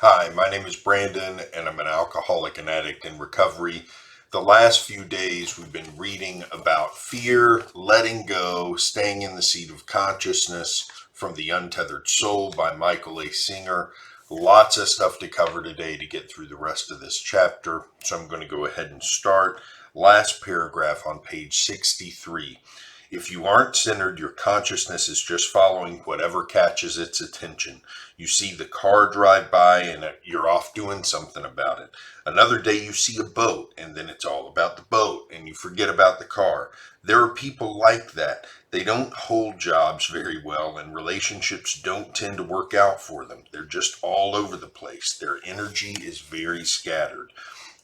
Hi, my name is Brandon, and I'm an alcoholic and addict in recovery. The last few days, we've been reading about fear, letting go, staying in the seat of consciousness from the Untethered Soul by Michael A. Singer. Lots of stuff to cover today to get through the rest of this chapter, so I'm going to go ahead and start. Last paragraph on page 63. If you aren't centered, your consciousness is just following whatever catches its attention. You see the car drive by and you're off doing something about it. Another day you see a boat and then it's all about the boat and you forget about the car. There are people like that. They don't hold jobs very well and relationships don't tend to work out for them. They're just all over the place. Their energy is very scattered.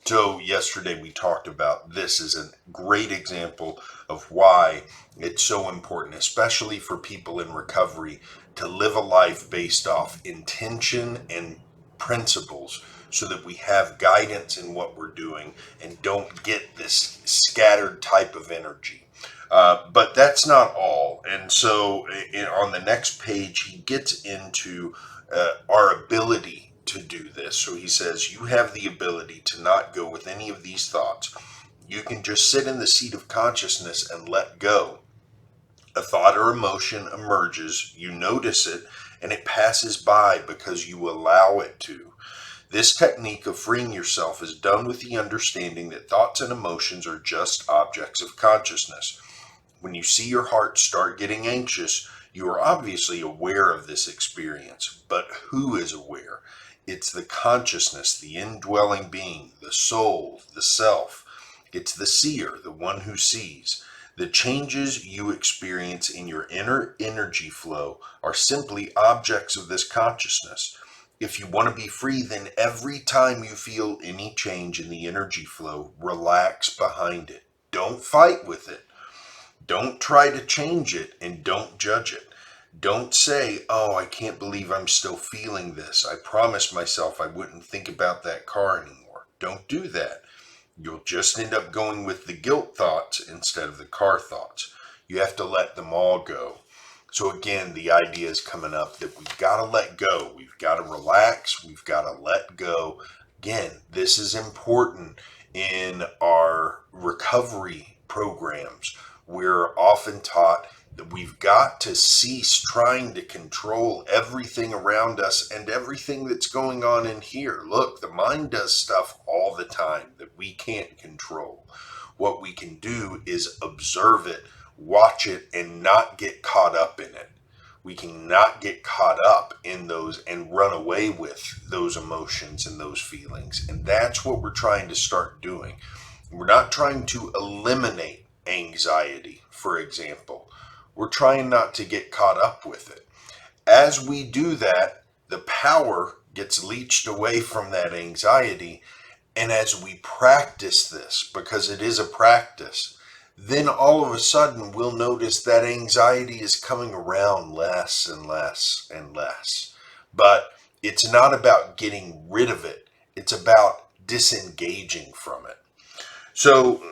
So yesterday we talked about this as a great example of why it's so important, especially for people in recovery, to live a life based off intention and principles so that we have guidance in what we're doing and don't get this scattered type of energy. But that's not all. And so on the next page, he gets into our ability to do this. So he says, you have the ability to not go with any of these thoughts. You can just sit in the seat of consciousness and let go. A thought or emotion emerges, you notice it, and it passes by because you allow it to. This technique of freeing yourself is done with the understanding that thoughts and emotions are just objects of consciousness. When you see your heart start getting anxious, you are obviously aware of this experience. But who is aware? It's the consciousness, the indwelling being, the soul, the self. It's the seer, the one who sees. The changes you experience in your inner energy flow are simply objects of this consciousness. If you want to be free, then every time you feel any change in the energy flow, relax behind it. Don't fight with it. Don't try to change it and don't judge it. Don't say, oh, I can't believe I'm still feeling this. I promised myself I wouldn't think about that car anymore. Don't do that. You'll just end up going with the guilt thoughts instead of the car thoughts. You have to let them all go. So again, the idea is coming up that we've got to let go. We've got to relax. We've got to let go. Again, this is important in our recovery programs. We're often taught that we've got to cease trying to control everything around us and everything that's going on in here. Look, the mind does stuff all the time that we can't control. What we can do is observe it, watch it, and not get caught up in it. We can not get caught up in those and run away with those emotions and those feelings. And that's what we're trying to start doing. We're not trying to eliminate anxiety, for example. We're trying not to get caught up with it. As we do that, the power gets leached away from that anxiety. And as we practice this, because it is a practice, then all of a sudden we'll notice that anxiety is coming around less and less and less. But it's not about getting rid of it. It's about disengaging from it. So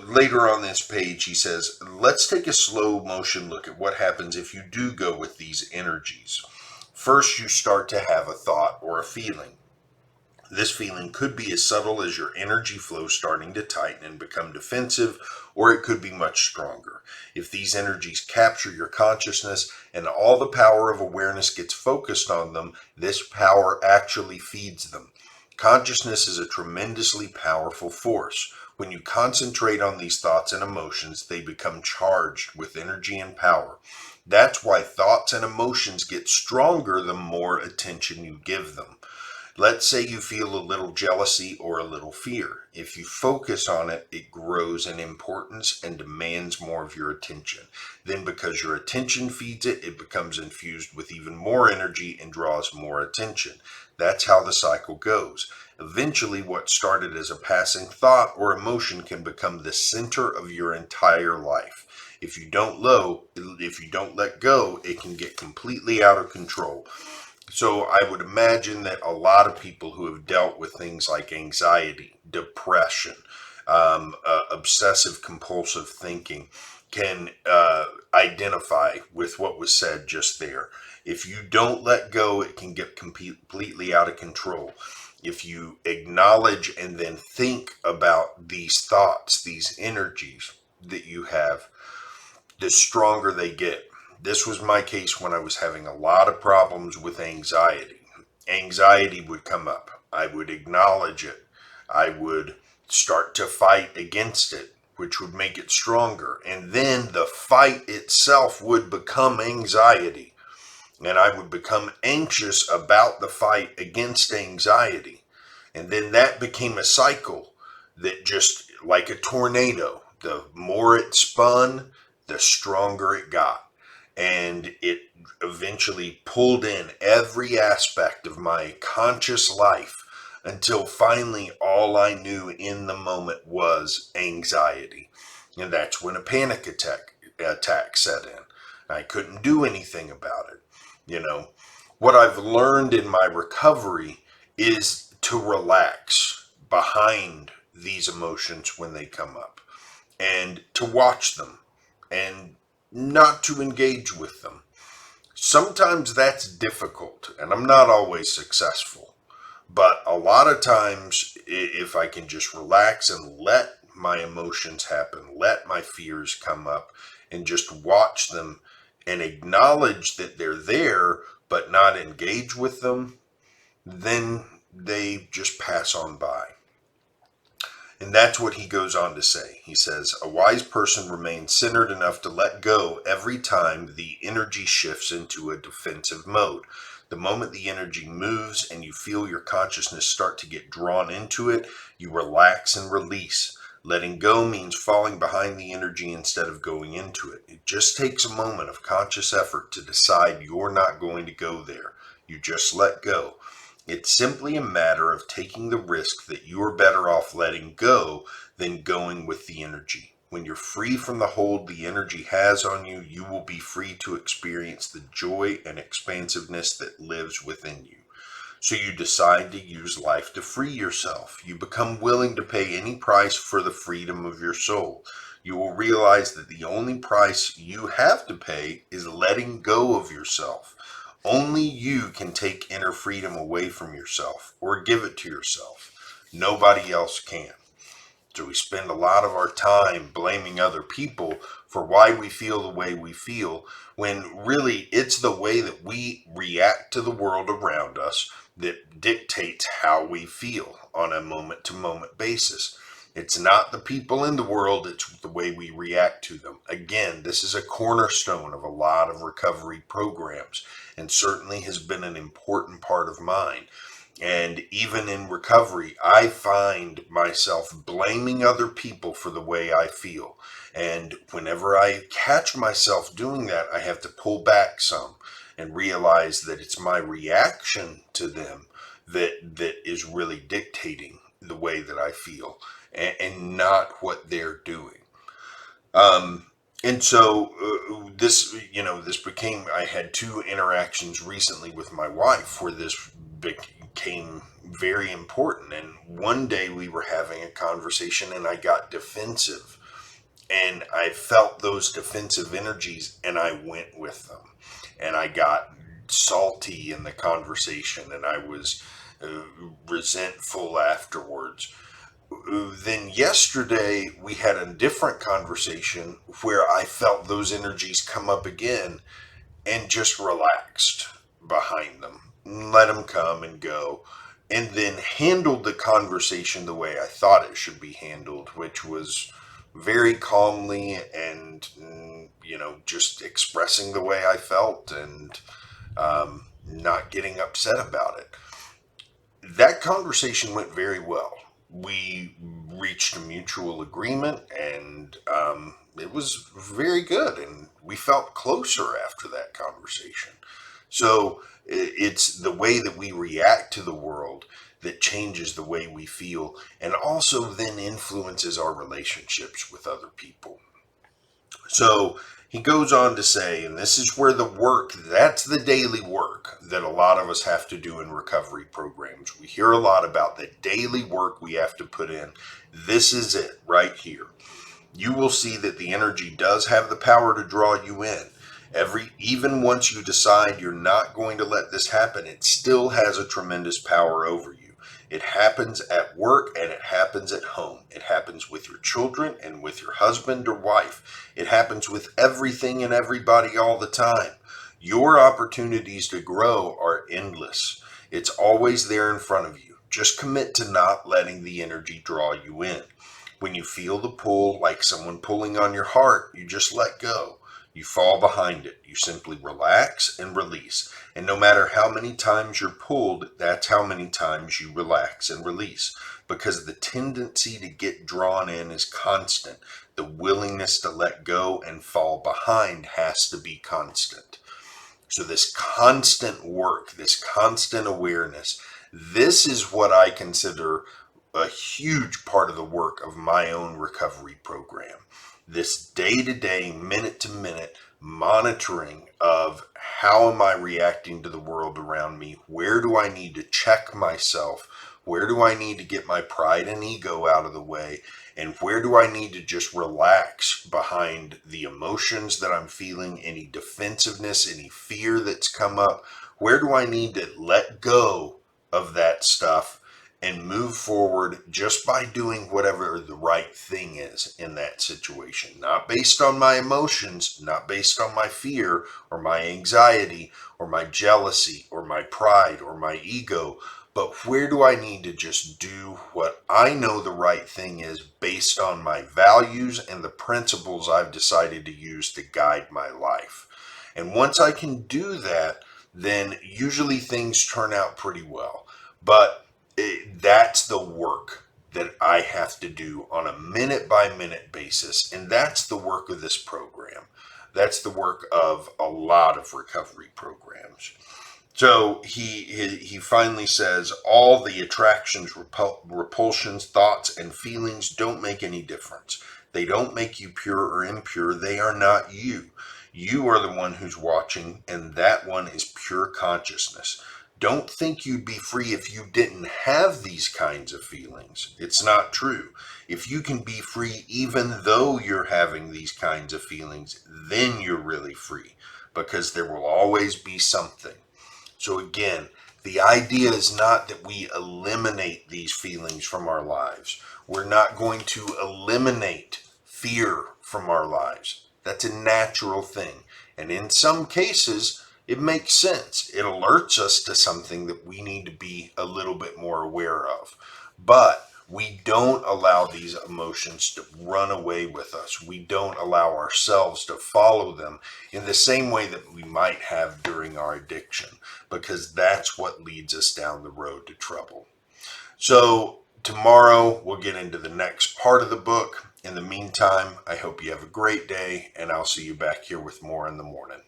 later on this page, he says, let's take a slow motion look at what happens if you do go with these energies. First, you start to have a thought or a feeling. This feeling could be as subtle as your energy flow starting to tighten and become defensive, or it could be much stronger. If these energies capture your consciousness and all the power of awareness gets focused on them, this power actually feeds them. Consciousness is a tremendously powerful force. When you concentrate on these thoughts and emotions, they become charged with energy and power. That's why thoughts and emotions get stronger the more attention you give them. Let's say you feel a little jealousy or a little fear. If you focus on it, it grows in importance and demands more of your attention. Then because your attention feeds it, it becomes infused with even more energy and draws more attention. That's how the cycle goes. Eventually, what started as a passing thought or emotion can become the center of your entire life. If you don't let go, it can get completely out of control. So I would imagine that a lot of people who have dealt with things like anxiety, depression, obsessive compulsive thinking, can identify with what was said just there. If you don't let go, it can get completely out of control. If you acknowledge and then think about these thoughts, these energies that you have, the stronger they get. This was my case when I was having a lot of problems with anxiety. Anxiety would come up. I would acknowledge it. I would start to fight against it, which would make it stronger. And then the fight itself would become anxiety. And I would become anxious about the fight against anxiety. And then that became a cycle that just like a tornado, the more it spun, the stronger it got. And it eventually pulled in every aspect of my conscious life until finally all I knew in the moment was anxiety. And that's when a panic attack set in. I couldn't do anything about it. You know, what I've learned in my recovery is to relax behind these emotions when they come up and to watch them and not to engage with them. Sometimes that's difficult and I'm not always successful, but a lot of times if I can just relax and let my emotions happen, let my fears come up and just watch them and acknowledge that they're there, but not engage with them, then they just pass on by. And that's what he goes on to say. He says, a wise person remains centered enough to let go every time the energy shifts into a defensive mode. The moment the energy moves and you feel your consciousness start to get drawn into it, you relax and release. Letting go means falling behind the energy instead of going into it. It just takes a moment of conscious effort to decide you're not going to go there. You just let go. It's simply a matter of taking the risk that you're better off letting go than going with the energy. When you're free from the hold the energy has on you, you will be free to experience the joy and expansiveness that lives within you. So you decide to use life to free yourself. You become willing to pay any price for the freedom of your soul. You will realize that the only price you have to pay is letting go of yourself. Only you can take inner freedom away from yourself or give it to yourself. Nobody else can. So we spend a lot of our time blaming other people for why we feel the way we feel, when really it's the way that we react to the world around us that dictates how we feel on a moment-to-moment basis. It's not the people in the world, it's the way we react to them. Again, this is a cornerstone of a lot of recovery programs and certainly has been an important part of mine. And even in recovery, I find myself blaming other people for the way I feel. And whenever I catch myself doing that, I have to pull back some and realize that it's my reaction to them that is really dictating the way that I feel and not what they're doing. And so this became, I had two interactions recently with my wife where this became very important. And one day we were having a conversation and I got defensive and I felt those defensive energies and I went with them and I got salty in the conversation and I was resentful afterwards. Then yesterday we had a different conversation where I felt those energies come up again and just relaxed behind them, let them come and go, and then handled the conversation the way I thought it should be handled, which was very calmly and, just expressing the way I felt and not getting upset about it. That conversation went very well. We reached a mutual agreement and it was very good and we felt closer after that conversation. So it's the way that we react to the world that changes the way we feel and also then influences our relationships with other people. So he goes on to say, and this is where the work, that's the daily work that a lot of us have to do in recovery programs. We hear a lot about the daily work we have to put in. This is it right here. you will see that the energy does have the power to draw you in. Even once you decide you're not going to let this happen, it still has a tremendous power over you. It happens at work and it happens at home. It happens with your children and with your husband or wife. It happens with everything and everybody all the time. Your opportunities to grow are endless. It's always there in front of you. Just commit to not letting the energy draw you in. When you feel the pull, like someone pulling on your heart, you just let go. You fall behind it. You simply relax and release. And no matter how many times you're pulled, that's how many times you relax and release. Because the tendency to get drawn in is constant. The willingness to let go and fall behind has to be constant. So this constant work, this constant awareness, this is what I consider a huge part of the work of my own recovery program. This day-to-day, minute-to-minute monitoring of how am I reacting to the world around me? Where do I need to check myself? Where do I need to get my pride and ego out of the way? And where do I need to just relax behind the emotions that I'm feeling, any defensiveness, any fear that's come up? Where do I need to let go of that stuff and move forward just by doing whatever the right thing is in that situation? Not based on my emotions, not based on my fear or my anxiety or my jealousy or my pride or my ego, but where do I need to just do what I know the right thing is based on my values and the principles I've decided to use to guide my life? And once I can do that, then usually things turn out pretty well. But that's the work that I have to do on a minute by minute basis. And that's the work of this program. That's the work of a lot of recovery programs. So he finally says all the attractions, repulsions, thoughts, and feelings don't make any difference. They don't make you pure or impure. They are not you. You are the one who's watching, and that one is pure consciousness. Don't think you'd be free if you didn't have these kinds of feelings. It's not true. If you can be free even though you're having these kinds of feelings, then you're really free, because there will always be something. So again, the idea is not that we eliminate these feelings from our lives. We're not going to eliminate fear from our lives. That's a natural thing. And in some cases, it makes sense. It alerts us to something that we need to be a little bit more aware of. But we don't allow these emotions to run away with us. We don't allow ourselves to follow them in the same way that we might have during our addiction, because that's what leads us down the road to trouble. So tomorrow we'll get into the next part of the book. In the meantime, I hope you have a great day, and I'll see you back here with more in the morning.